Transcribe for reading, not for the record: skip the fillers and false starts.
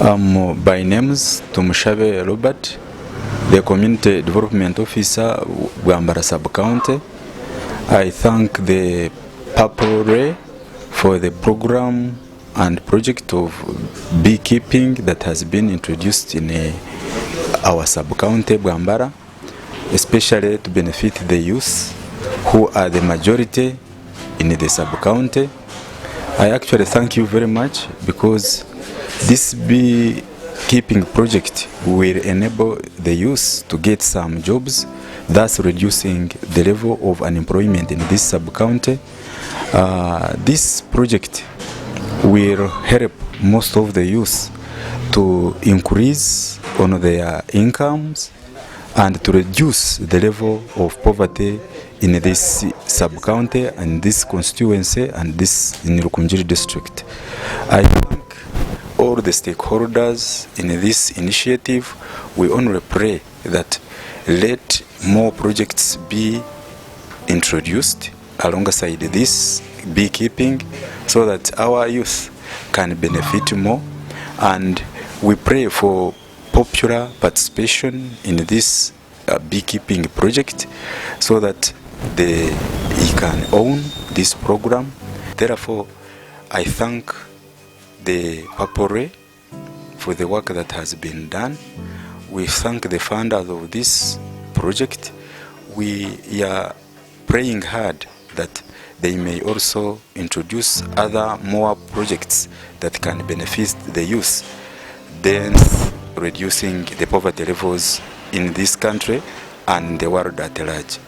By names Tumushabe Robert, the Community Development Officer, Bwambara Sub-County. I thank the Purple Ray for the program and project of beekeeping that has been introduced in our sub-county Bwambara, especially to benefit the youth who are the majority in the sub-county. I actually thank you very much because this beekeeping project will enable the youth to get some jobs, thus reducing the level of unemployment in this sub-county. This project will help most of the youth to increase on their incomes and to reduce the level of poverty in this sub-county and this constituency and this in Rukunjiri district. I thank all the stakeholders in this initiative. We only pray that let more projects be introduced alongside this beekeeping so that our youth can benefit more, and we pray for popular participation in this beekeeping project so that they can own this program. Therefore, I thank the Purple Ray for the work that has been done. We thank the funders of this project. We are praying hard that they may also introduce other more projects that can benefit the youth, then reducing the poverty levels in this country and the world at large.